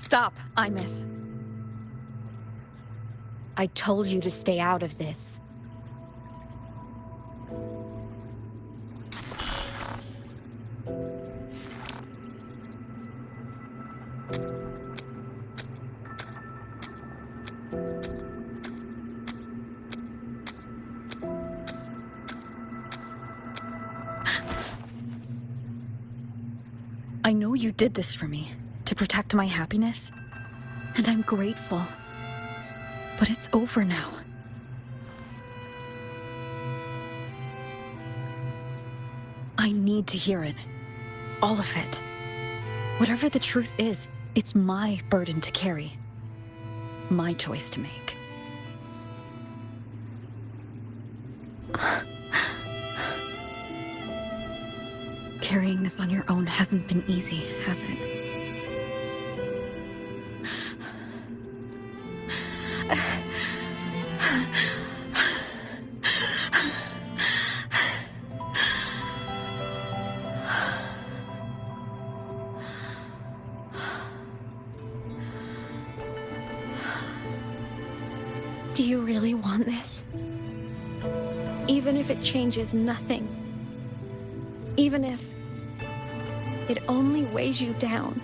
Stop, Imeth. I told you to stay out of this. I know you did this for me, to protect my happiness, and I'm grateful. But it's over now. I need to hear it. All of it. Whatever the truth is, it's my burden to carry. My choice to make. Carrying this on your own hasn't been easy, has it? Do you really want this? Even if it changes nothing? Even if it only weighs you down?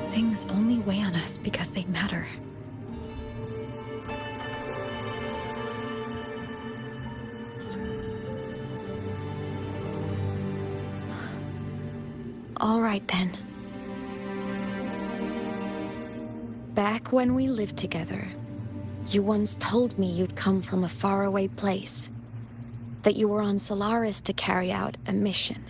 Things only weigh on us because they matter. All right then. Back when we lived together, you once told me you'd come from a faraway place. That you were on Solaris to carry out a mission.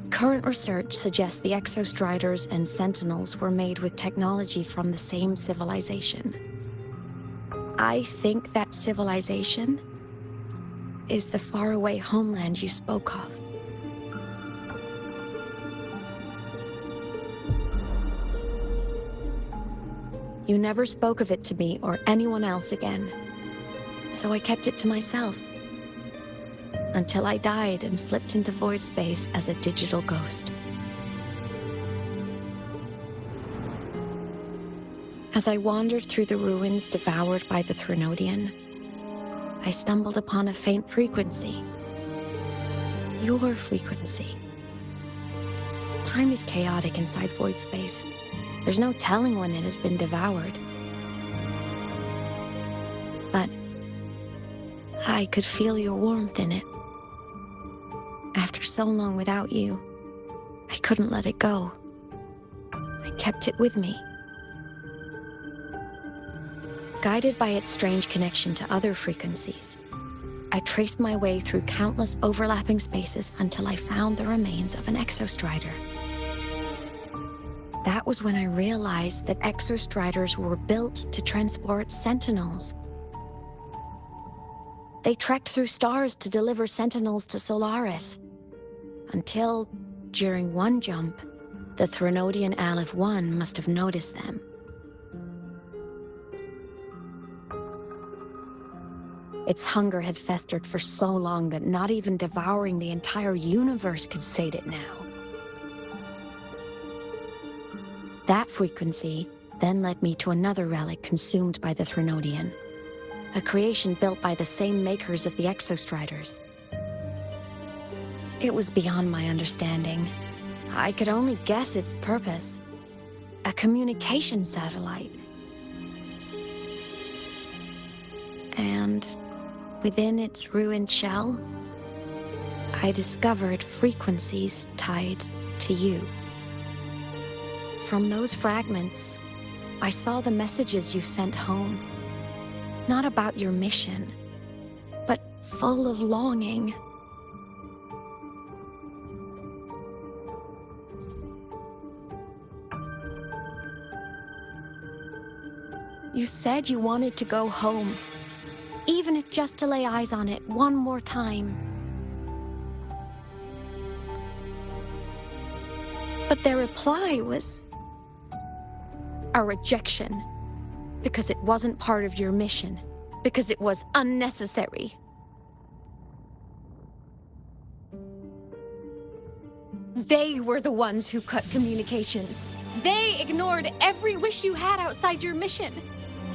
Current research suggests the Exostriders and Sentinels were made with technology from the same civilization. I think that civilization is the faraway homeland you spoke of. You never spoke of it to me or anyone else again. So I kept it to myself. Until I died and slipped into void space as a digital ghost. As I wandered through the ruins devoured by the Threnodian, I stumbled upon a faint frequency. Your frequency. Time is chaotic inside void space. There's no telling when it has been devoured. But I could feel your warmth in it. After so long without you, I couldn't let it go. I kept it with me. Guided by its strange connection to other frequencies, I traced my way through countless overlapping spaces until I found the remains of an Exostrider. That was when I realized that Exostriders were built to transport Sentinels. They trekked through stars to deliver Sentinels to Solaris. Until, during one jump, the Threnodian Aleph 1 must have noticed them. Its hunger had festered for so long that not even devouring the entire universe could sate it now. That frequency then led me to another relic consumed by the Threnodian. A creation built by the same makers of the Exostriders. It was beyond my understanding. I could only guess its purpose. A communication satellite. And within its ruined shell, I discovered frequencies tied to you. From those fragments, I saw the messages you sent home. Not about your mission, but full of longing. You said you wanted to go home, even if just to lay eyes on it one more time. But their reply was a rejection, because it wasn't part of your mission, because it was unnecessary. They were the ones who cut communications. They ignored every wish you had outside your mission.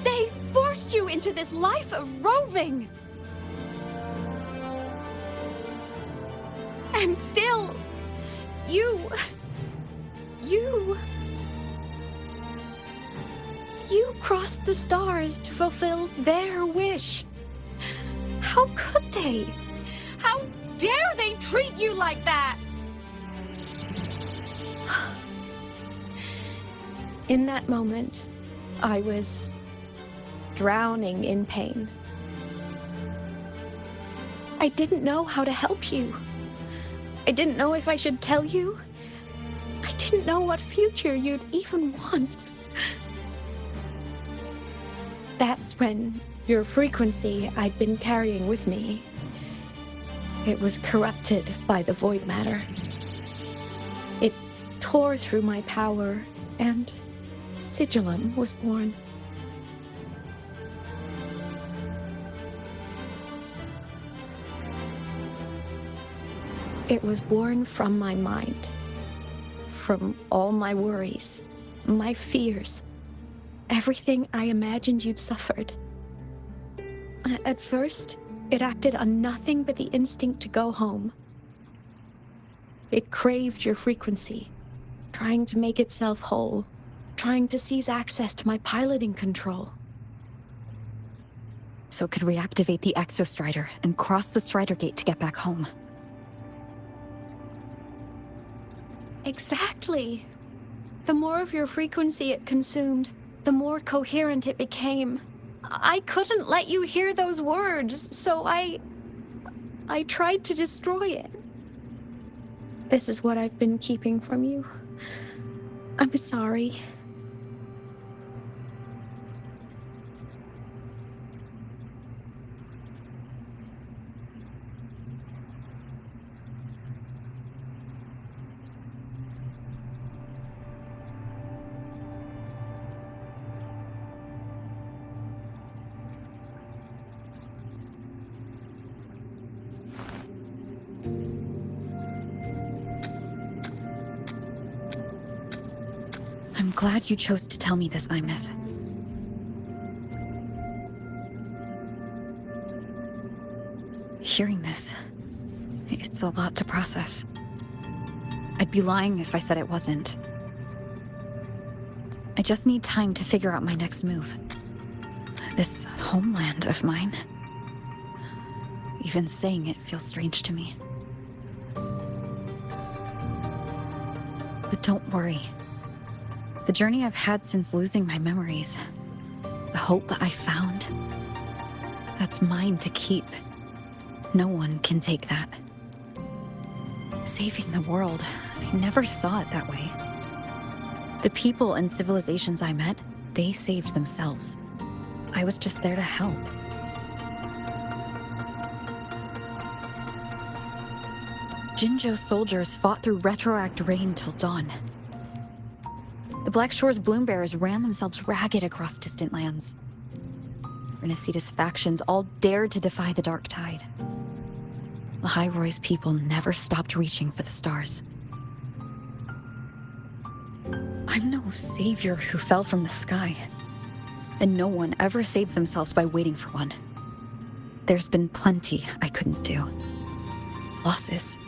They forced you into this life of roving. And still, you crossed the stars to fulfill their wish. How could they? How dare they treat you like that? In that moment, I was drowning in pain. I didn't know how to help you. I didn't know if I should tell you. I didn't know what future you'd even want. That's when your frequency I'd been carrying with me, it was corrupted by the void matter. It tore through my power, and Sigillum was born. It was born from my mind, from all my worries, my fears, everything I imagined you'd suffered. At first, it acted on nothing but the instinct to go home. It craved your frequency, trying to make itself whole, trying to seize access to my piloting control. So it could reactivate the Exostrider and cross the Strider Gate to get back home. Exactly. The more of your frequency it consumed, the more coherent it became. I couldn't let you hear those words, so I tried to destroy it. This is what I've been keeping from you. I'm sorry. I'm glad you chose to tell me this, Imith. Hearing this, it's a lot to process. I'd be lying if I said it wasn't. I just need time to figure out my next move. This homeland of mine. Even saying it feels strange to me. But don't worry. The journey I've had since losing my memories, the hope I found, that's mine to keep. No one can take that. Saving the world, I never saw it that way. The people and civilizations I met, they saved themselves. I was just there to help. Jinzhou soldiers fought through retroact rain till dawn. The Black Shore's Bloombearers ran themselves ragged across distant lands. Renaceda's factions all dared to defy the Dark Tide. The High Roy's people never stopped reaching for the stars. I'm no savior who fell from the sky, and no one ever saved themselves by waiting for one. There's been plenty I couldn't do. Losses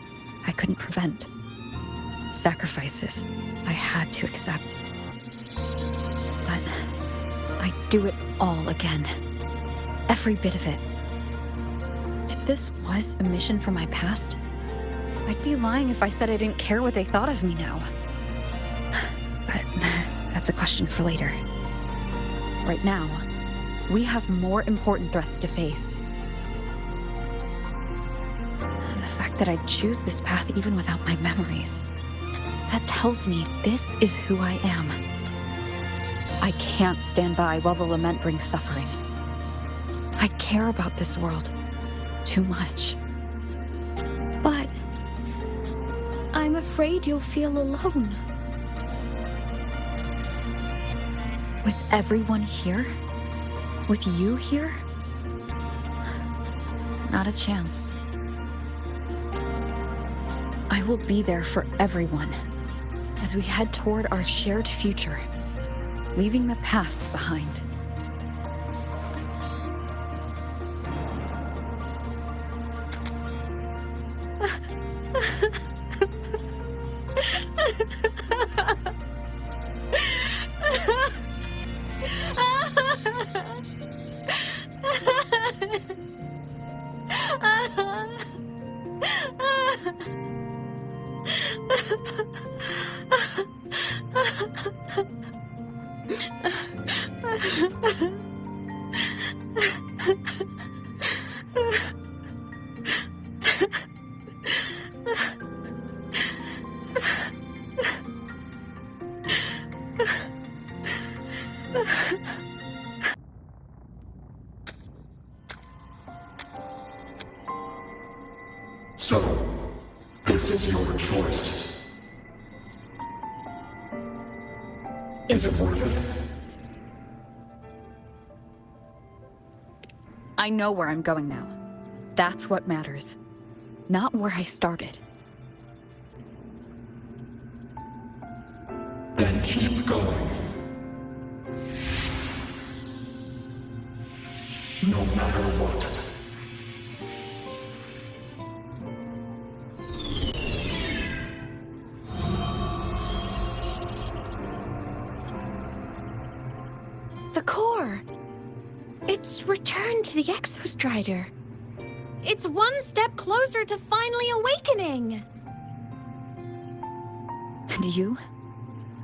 I couldn't prevent. Sacrifices I had to accept. But I'd do it all again. Every bit of it. If this was a mission from my past, I'd be lying if I said I didn't care what they thought of me now. But that's a question for later. Right now, we have more important threats to face. The fact that I'd choose this path even without my memories, that tells me this is who I am. I can't stand by while the lament brings suffering. I care about this world too much. But I'm afraid you'll feel alone. With everyone here? With you here? Not a chance. I will be there for everyone as we head toward our shared future, leaving the past behind. So, this is your choice. Is it worth it? I know where I'm going now. That's what matters. Not where I started. Then keep going. No matter what. The core! It's returned to the Exostrider. It's one step closer to finally awakening! And you?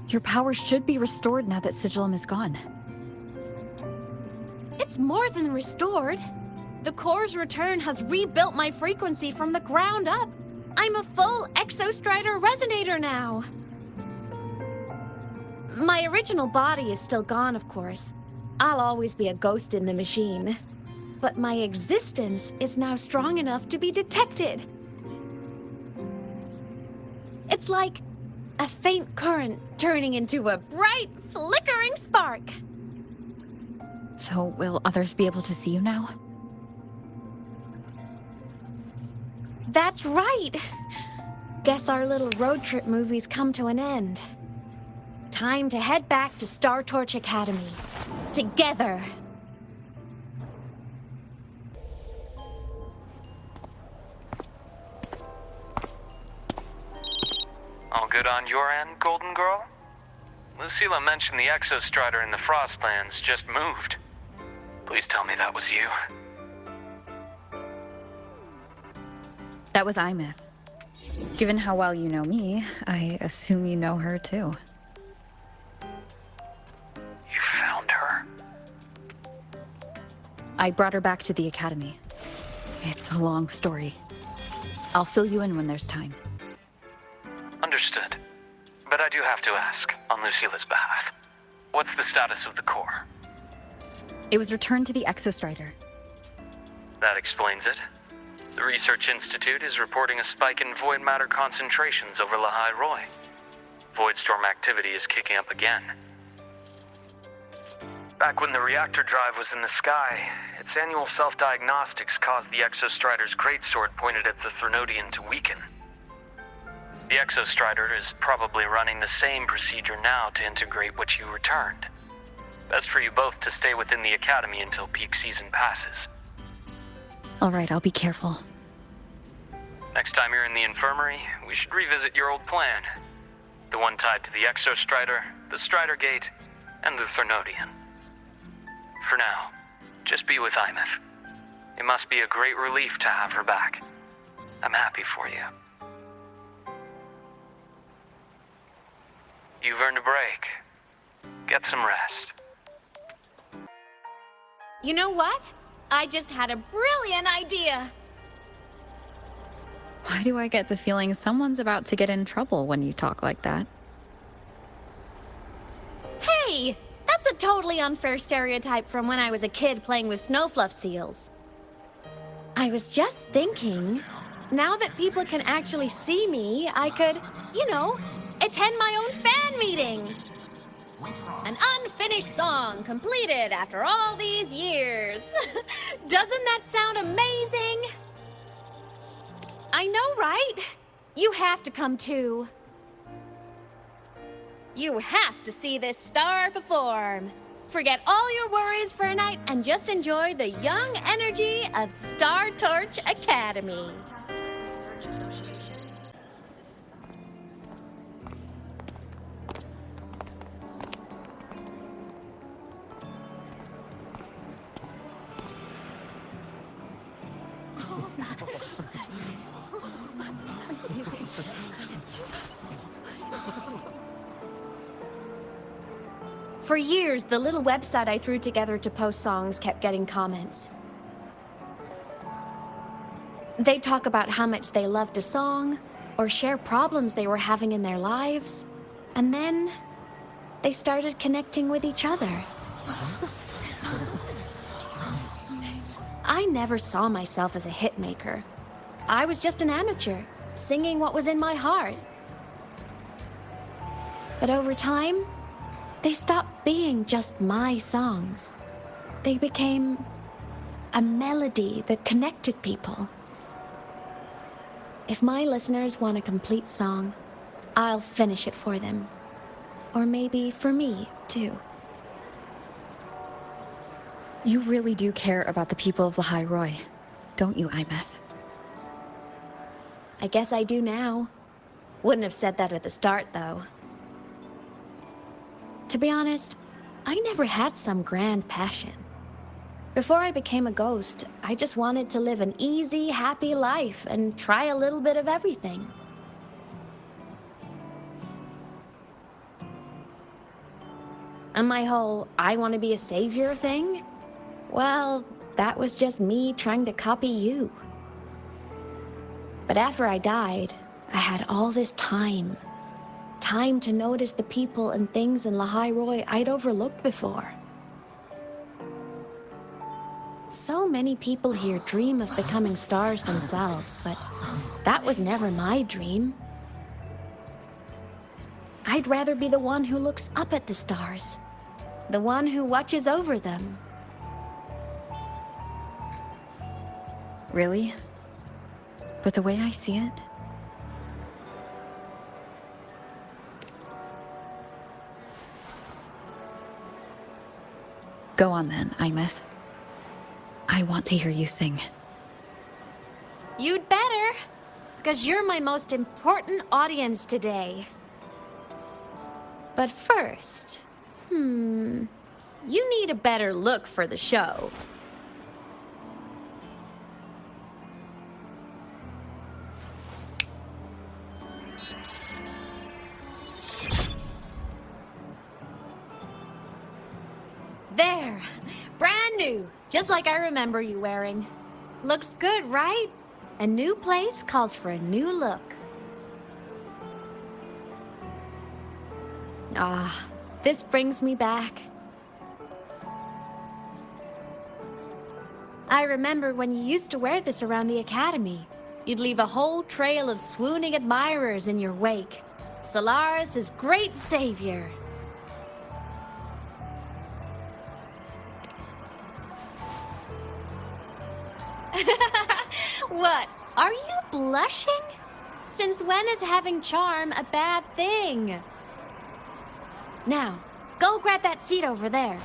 Your powers should be restored now that Sigillum is gone. It's more than restored. The core's return has rebuilt my frequency from the ground up. I'm a full Exostrider resonator now. My original body is still gone, of course. I'll always be a ghost in the machine. But my existence is now strong enough to be detected. It's like a faint current turning into a bright, flickering spark. So, will others be able to see you now? That's right. Guess our little road trip movie's come to an end. Time to head back to Star Torch Academy. Together. All good on your end, Golden Girl? Lucilla mentioned the Exostrider in the Frostlands just moved. Please tell me that was you. That was Imeth. Given how well you know me, I assume you know her too. You found her? I brought her back to the Academy. It's a long story. I'll fill you in when there's time. Understood. But I do have to ask, on Lucilla's behalf, what's the status of the core? It was returned to the Exostrider. That explains it. The Research Institute is reporting a spike in void matter concentrations over Lahai Roy. Voidstorm activity is kicking up again. Back when the reactor drive was in the sky, its annual self-diagnostics caused the Exostrider's greatsword pointed at the Threnodian to weaken. The Exostrider is probably running the same procedure now to integrate what you returned. Best for you both to stay within the Academy until peak season passes. All right, I'll be careful. Next time you're in the infirmary, we should revisit your old plan. The one tied to the Exostrider, the Strider Gate, and the Threnodian. For now, just be with Imeth. It must be a great relief to have her back. I'm happy for you. You've earned a break. Get some rest. You know what? I just had a brilliant idea. Why do I get the feeling someone's about to get in trouble when you talk like that? Hey, that's a totally unfair stereotype from when I was a kid playing with snowfluff seals. I was just thinking, now that people can actually see me, I could, attend my own fan meeting. An unfinished song completed after all these years. Doesn't that sound amazing? I know, right? You have to come too. You have to see this star perform. Forget all your worries for a night and just enjoy the young energy of Star Torch Academy. For years, the little website I threw together to post songs kept getting comments. They'd talk about how much they loved a song, or share problems they were having in their lives, and then they started connecting with each other. I never saw myself as a hitmaker. I was just an amateur, singing what was in my heart. But over time, they stopped being just my songs. They became a melody that connected people. If my listeners want a complete song, I'll finish it for them. Or maybe for me, too. You really do care about the people of Lahai Roi, don't you, Imeth? I guess I do now. Wouldn't have said that at the start, though. To be honest, I never had some grand passion. Before I became a ghost, I just wanted to live an easy, happy life and try a little bit of everything. And my whole I want to be a savior thing? Well, that was just me trying to copy you. But after I died, I had all this time. Time to notice the people and things in Lahai Roi I'd overlooked before. So many people here dream of becoming stars themselves, but that was never my dream. I'd rather be the one who looks up at the stars, the one who watches over them. Really? But the way I see it, go on then, Imeth. I want to hear you sing. You'd better, because you're my most important audience today. But first, you need a better look for the show. There, brand new, just like I remember you wearing. Looks good, right? A new place calls for a new look. Ah, this brings me back. I remember when you used to wear this around the academy. You'd leave a whole trail of swooning admirers in your wake. Solaris' great savior. What? Are you blushing? Since when is having charm a bad thing? Now, go grab that seat over there.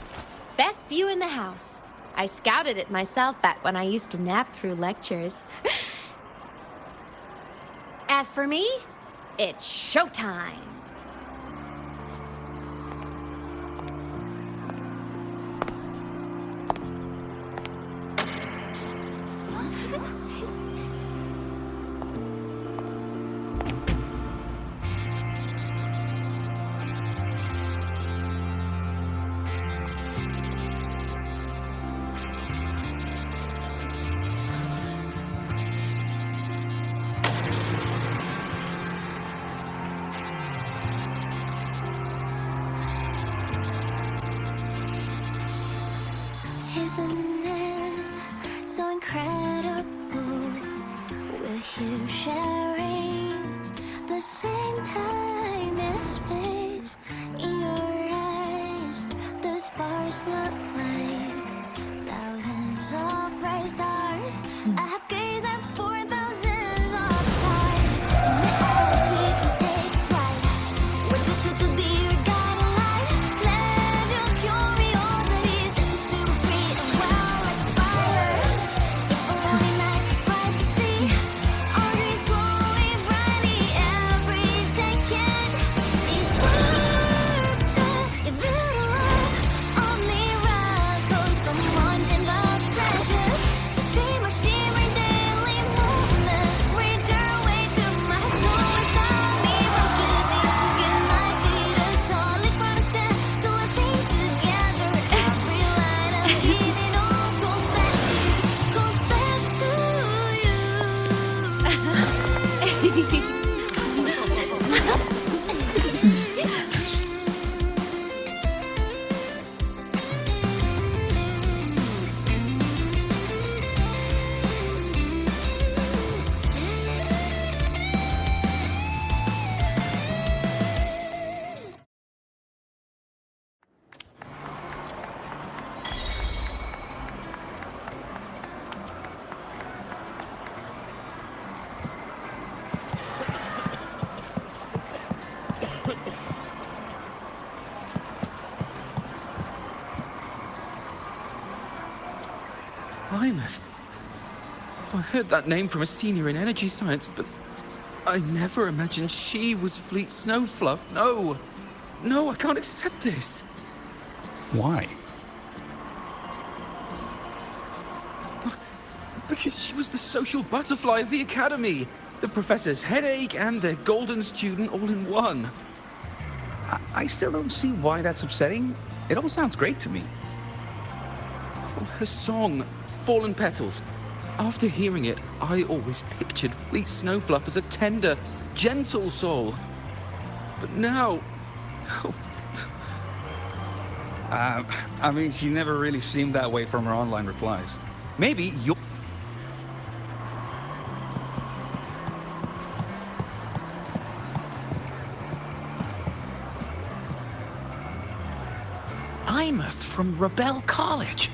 Best view in the house. I scouted it myself back when I used to nap through lectures. As for me, it's showtime. Isn't it so incredible? We're here sharing the same time and space. In your eyes, the sparks look like thousands of bright stars. I have gazed at for thousands of times. Imeth. I heard that name from a senior in energy science, but I never imagined she was Fleet Snowfluff. No. No, I can't accept this. Why? Because she was the social butterfly of the academy. The professor's headache and their golden student all in one. I still don't see why that's upsetting. It all sounds great to me. Her song, Fallen Petals. After hearing it, I always pictured Fleet Snowfluff as a tender, gentle soul. But now... I mean, she never really seemed that way from her online replies. Maybe you're... Imeth from Rebel College.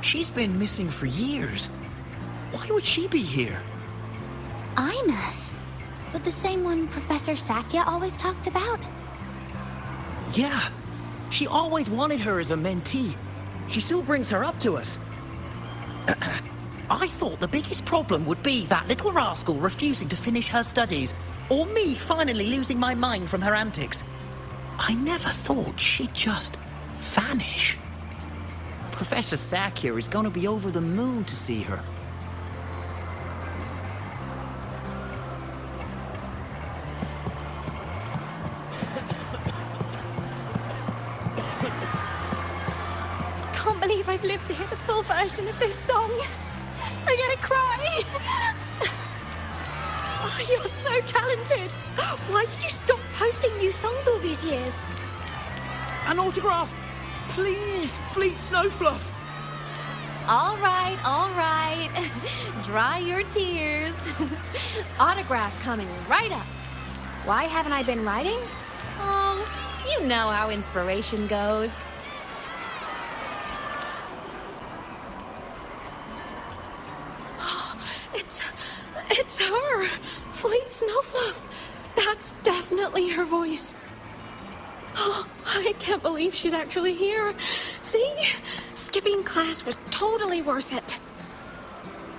She's been missing for years. Why would she be here? Imeth. But the same one Professor Sakya always talked about? Yeah. She always wanted her as a mentee. She still brings her up to us. I thought the biggest problem would be that little rascal refusing to finish her studies, or me finally losing my mind from her antics. I never thought she'd just vanish. Professor Sakya is going to be over the moon to see her. Can't believe I've lived to hear the full version of this song. I'm gonna cry. Oh, you're so talented. Why did you stop posting new songs all these years? An autograph! Please, Fleet Snowfluff! All right. Dry your tears. Autograph coming right up. Why haven't I been writing? Oh, you know how inspiration goes. It's her! Fleet Snowfluff! That's definitely her voice. Oh, I can't believe she's actually here. See? Skipping class was totally worth it.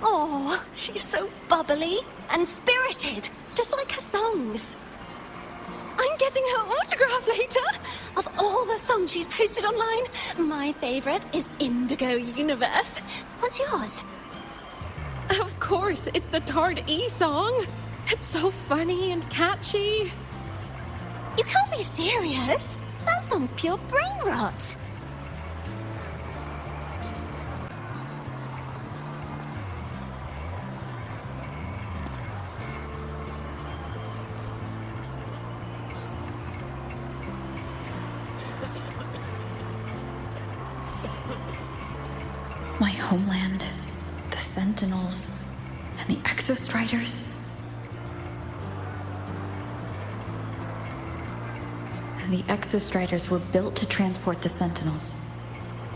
Oh, she's so bubbly and spirited, just like her songs. I'm getting her autograph later. Of all the songs she's posted online, my favorite is Indigo Universe. What's yours? Of course, it's the Tard E song. It's so funny and catchy. You can't be serious. That song's pure brain rot. My homeland, the Sentinels, and the Exostriders. The Exostriders were built to transport the Sentinels.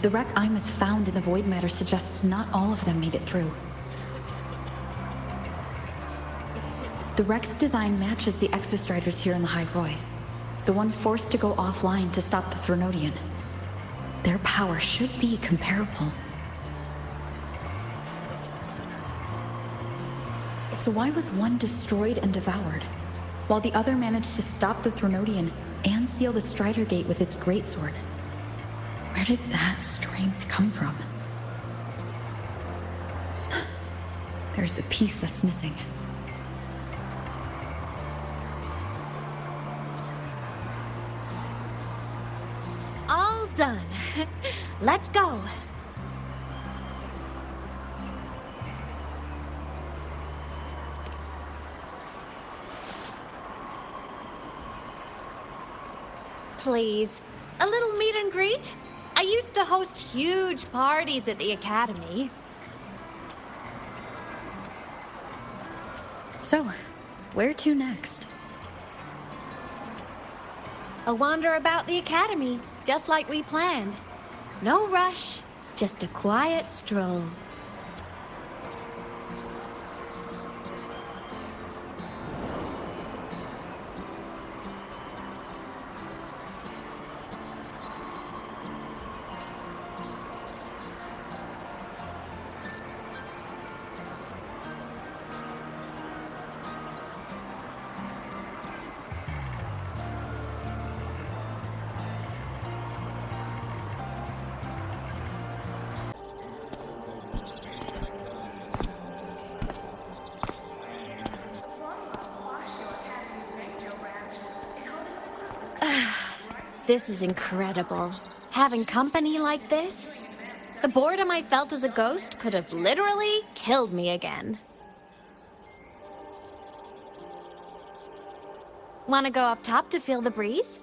The wreck Imeth found in the Void Matter suggests not all of them made it through. The wreck's design matches the Exostriders here in the High Roy, the one forced to go offline to stop the Threnodian. Their power should be comparable. So why was one destroyed and devoured, while the other managed to stop the Threnodian and seal the Strider Gate with its greatsword? Where did that strength come from? There's a piece that's missing. All done. Let's go. Please, a little meet and greet? I used to host huge parties at the Academy. So, where to next? A wander about the Academy, just like we planned. No rush, just a quiet stroll. This is incredible. Having company like this? The boredom I felt as a ghost could have literally killed me again. Want to go up top to feel the breeze?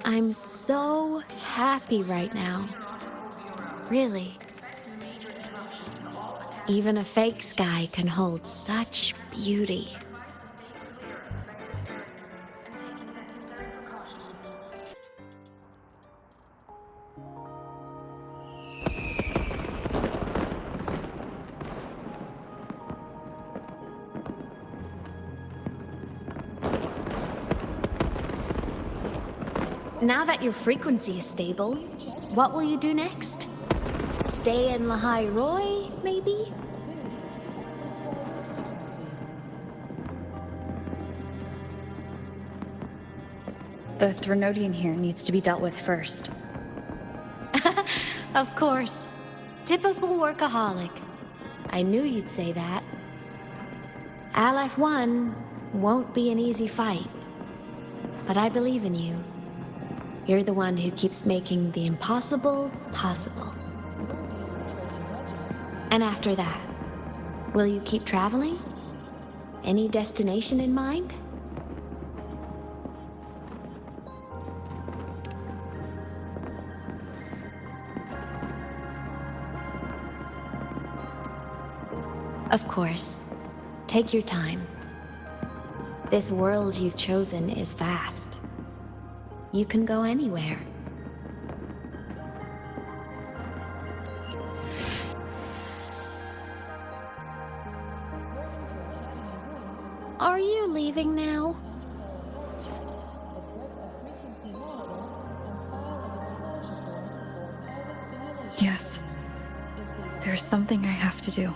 I'm so happy right now. Really. Even a fake sky can hold such beauty. Now that your frequency is stable, what will you do next? Stay in Lahai Roy, maybe? The Threnodian here needs to be dealt with first. Of course. Typical workaholic. I knew you'd say that. Aleph 1 won't be an easy fight. But I believe in you. You're the one who keeps making the impossible possible. And after that, will you keep traveling? Any destination in mind? Of course. Take your time. This world you've chosen is vast. You can go anywhere. Are you leaving now? Yes. There's something I have to do.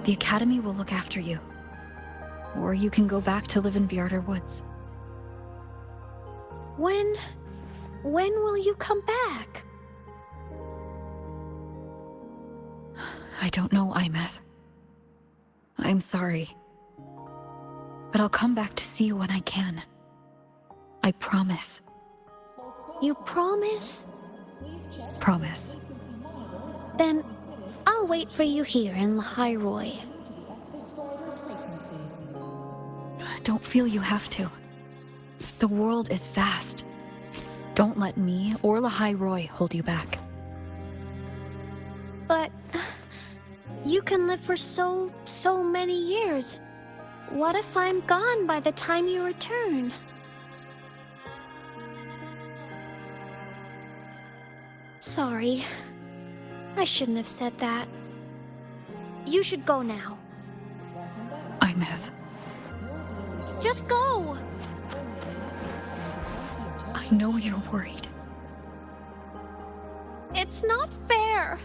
The Academy will look after you. Or you can go back to live in Bjarder Woods. When will you come back? I don't know, Imeth. I'm sorry. But I'll come back to see you when I can. I promise. You promise? Promise. Then I'll wait for you here in Lahai Roy. Don't feel you have to. The world is vast. Don't let me or Lahai Roy hold you back. But you can live for so many years. What if I'm gone by the time you return? Sorry. I shouldn't have said that. You should go now. Imeth. Just go! I know you're worried. It's not fair.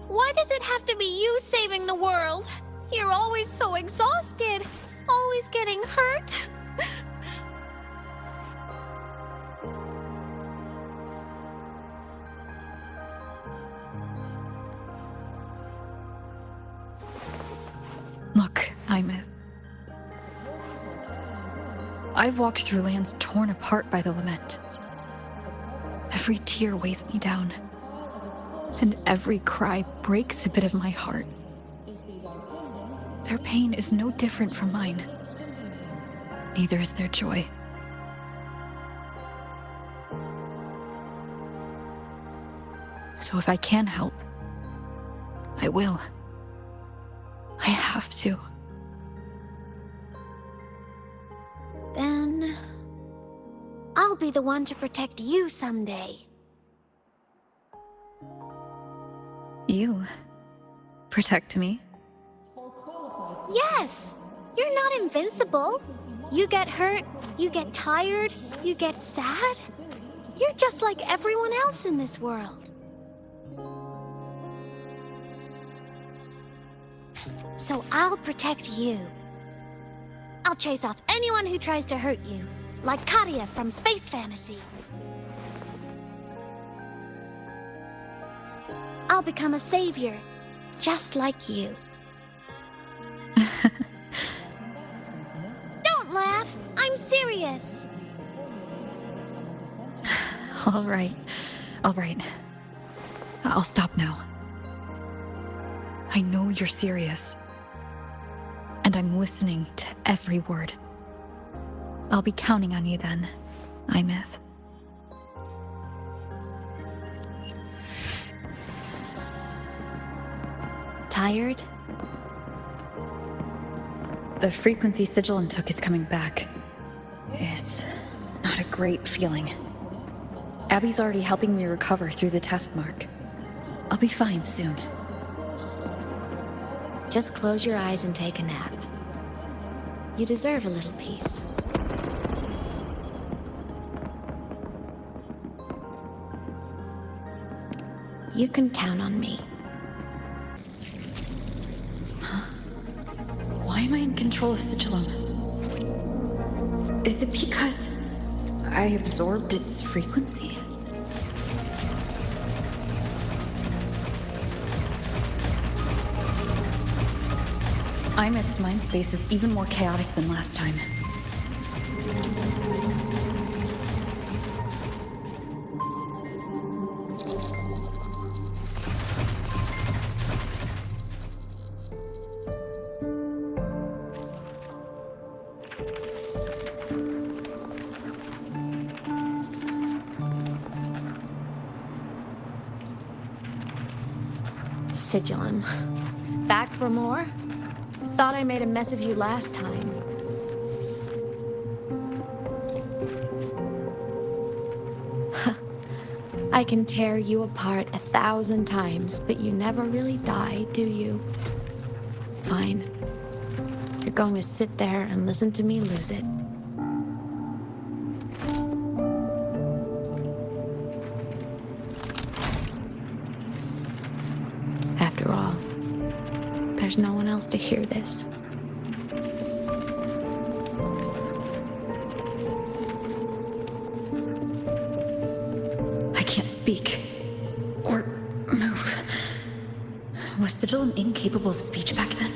Why does it have to be you saving the world? You're always so exhausted. Always getting hurt. Look, Imeth. I've walked through lands torn apart by the lament. Every tear weighs me down, and every cry breaks a bit of my heart. Their pain is no different from mine. Neither is their joy. So if I can help, I will. I have to. Then I'll be the one to protect you someday. You protect me? Yes! You're not invincible. You get hurt, you get tired, you get sad. You're just like everyone else in this world. So I'll protect you. I'll chase off anyone who tries to hurt you, like Katia from Space Fantasy. I'll become a savior, just like you. Don't laugh! I'm serious! All right. All right. I'll stop now. I know you're serious. And I'm listening to every word. I'll be counting on you then, Imeth. Tired? The frequency Sigilum took is coming back. It's not a great feeling. Abby's already helping me recover through the test mark. I'll be fine soon. Just close your eyes and take a nap. You deserve a little peace. You can count on me. Why am I in control of Sigilum? Is it because I absorbed its frequency? Imeth's mind space is even more chaotic than last time. Sigilum. Back for more? Thought I made a mess of you last time. I can tear you apart 1,000 times, but you never really die, do you? Fine. You're going to sit there and listen to me lose it. After all, there's no one else to hear this. I can't speak. Or move. Was Sigilum incapable of speech back then?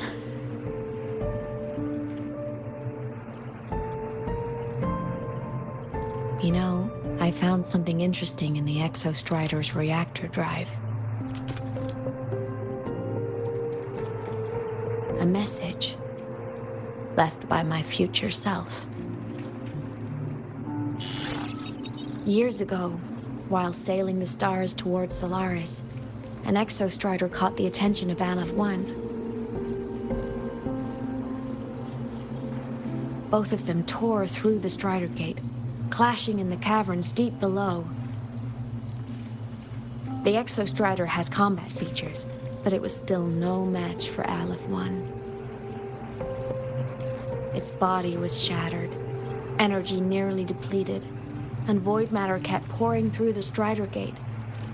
You know, I found something interesting in the Exostrider's reactor drive. A message left by my future self. Years ago, while sailing the stars towards Solaris, an Exostrider caught the attention of Aleph 1. Both of them tore through the Strider Gate, clashing in the caverns deep below. The Exostrider has combat features, but it was still no match for Aleph 1. Its body was shattered, energy nearly depleted, and void matter kept pouring through the Strider Gate.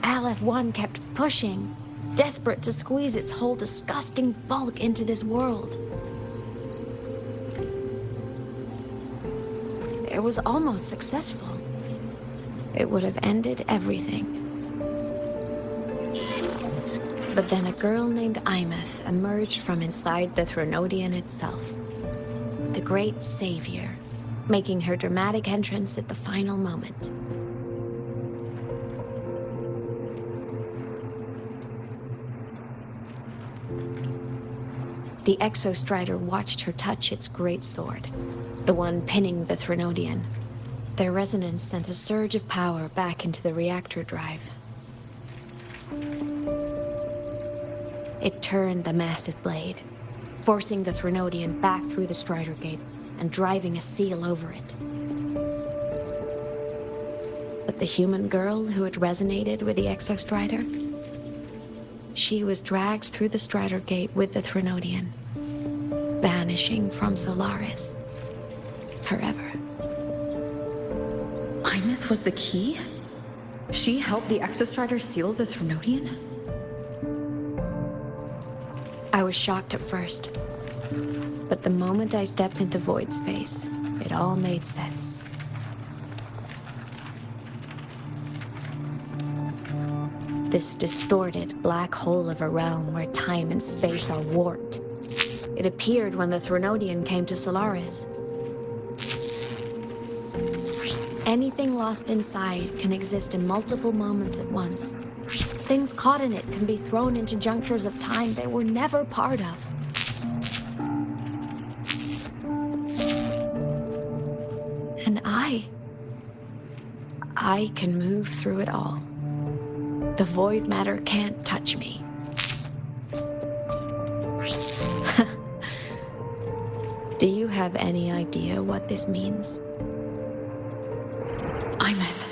Aleph 1 kept pushing, desperate to squeeze its whole disgusting bulk into this world. It was almost successful. It would have ended everything. But then a girl named Imeth emerged from inside the Threnodian itself. The great savior, making her dramatic entrance at the final moment. The Exostrider watched her touch its great sword, the one pinning the Threnodian. Their resonance sent a surge of power back into the reactor drive. It turned the massive blade, forcing the Threnodian back through the Strider Gate and driving a seal over it. But the human girl who had resonated with the Exostrider, she was dragged through the Strider Gate with the Threnodian, vanishing from Solaris forever. Imeth was the key? She helped the Exostrider seal the Threnodian? I was shocked at first, but the moment I stepped into void space, it all made sense. This distorted black hole of a realm where time and space are warped. It appeared when the Threnodian came to Solaris. Anything lost inside can exist in multiple moments at once. Things caught in it can be thrown into junctures of time they were never part of. And I can move through it all. The void matter can't touch me. Do you have any idea what this means? Imeth,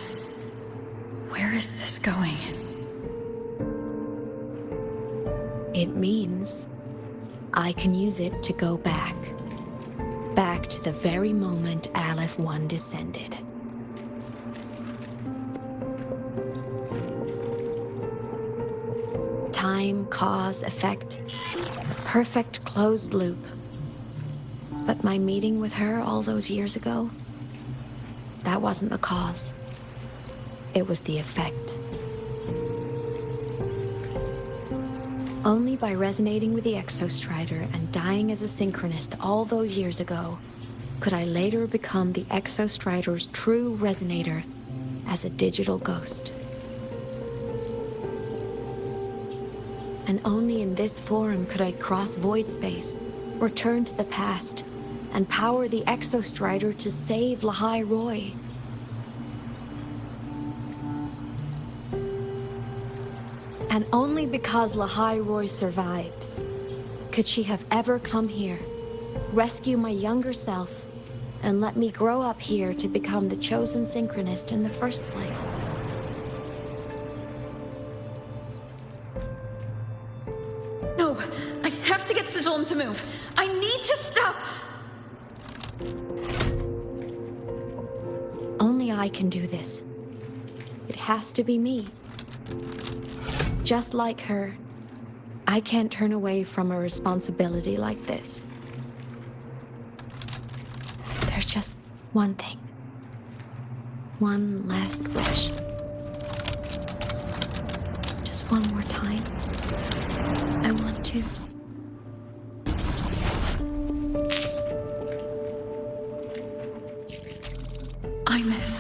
where is this going? It means I can use it to go back. Back to the very moment Aleph 1 descended. Time, cause, effect. Perfect closed loop. But my meeting with her all those years ago, that wasn't the cause. It was the effect. Only by resonating with the Exostrider and dying as a synchronist all those years ago could I later become the Exostrider's true resonator as a digital ghost. And only in this form could I cross void space, return to the past, and power the Exostrider to save Lahai Roy. And only because Lahai Roy survived could she have ever come here, rescue my younger self, and let me grow up here to become the chosen synchronist in the first place. No, I have to get Sigillum to move. I need to stop. Only I can do this. It has to be me. Just like her, I can't turn away from a responsibility like this. There's just one thing. One last wish. Just one more time. I want to. Imeth.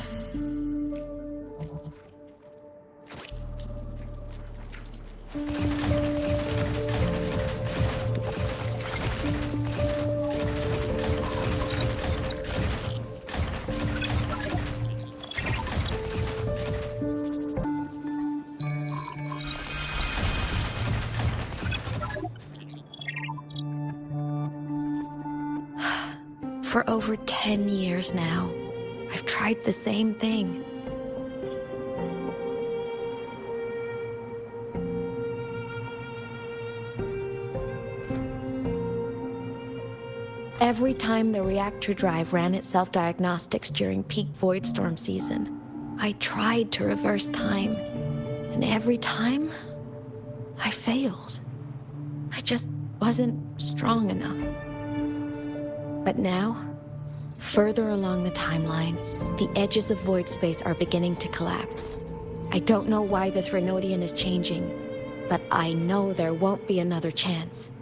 For over 10 years now, I've tried the same thing. Every time the reactor drive ran its self-diagnostics during peak Voidstorm season, I tried to reverse time, and every time, I failed. I just wasn't strong enough. But now, further along the timeline, the edges of void space are beginning to collapse. I don't know why the Threnodian is changing, but I know there won't be another chance.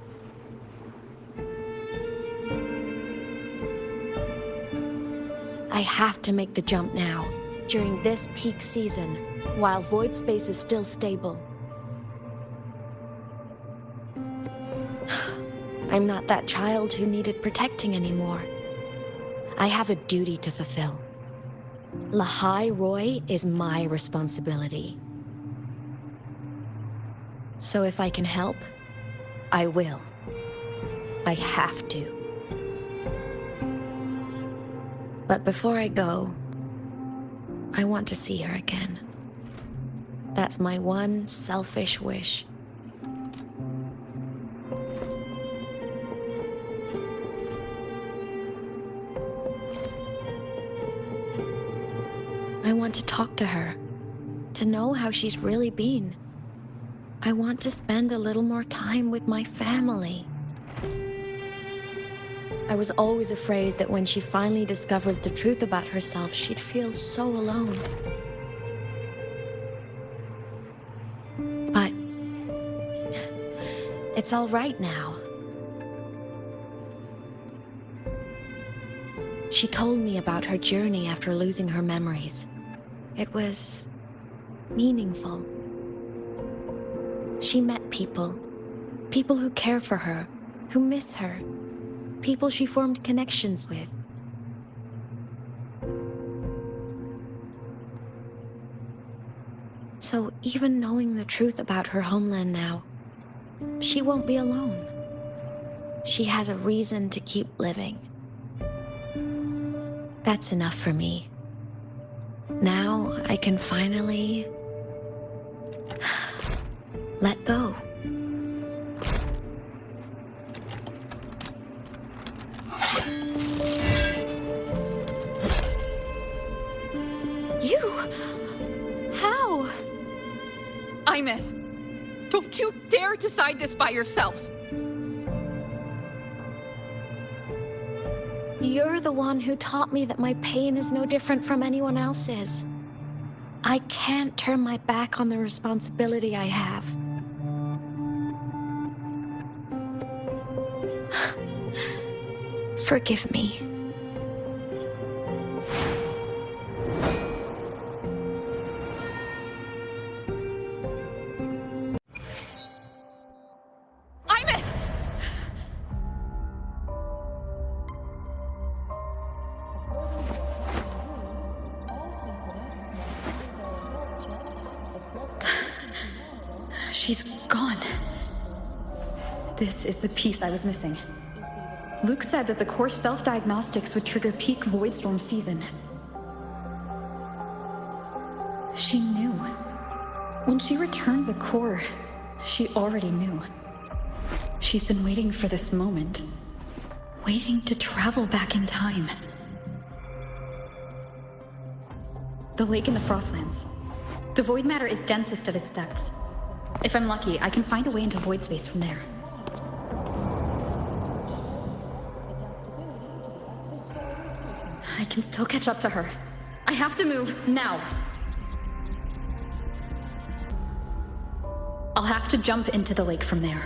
I have to make the jump now, during this peak season, while void space is still stable. I'm not that child who needed protecting anymore. I have a duty to fulfill. Lahai Roy is my responsibility. So if I can help, I will. I have to. But before I go, I want to see her again. That's my one selfish wish. I want to talk to her, to know how she's really been. I want to spend a little more time with my family. I was always afraid that when she finally discovered the truth about herself, she'd feel so alone. It's all right now. She told me about her journey after losing her memories. It was meaningful. She met people. People who care for her, who miss her. People she formed connections with. So even knowing the truth about her homeland now, she won't be alone. She has a reason to keep living. That's enough for me. Now I can finally let go. You? How? Imeth, don't you dare decide this by yourself! You're the one who taught me that my pain is no different from anyone else's. I can't turn my back on the responsibility I have. Forgive me. Imeth! She's gone. This is the piece I was missing. Luke said that the core self-diagnostics would trigger peak Voidstorm season. She knew. When she returned the core, she already knew. She's been waiting for this moment. Waiting to travel back in time. The lake in the Frostlands. The void matter is densest at its depths. If I'm lucky, I can find a way into void space from there. I can still catch up to her. I have to move, now. I'll have to jump into the lake from there.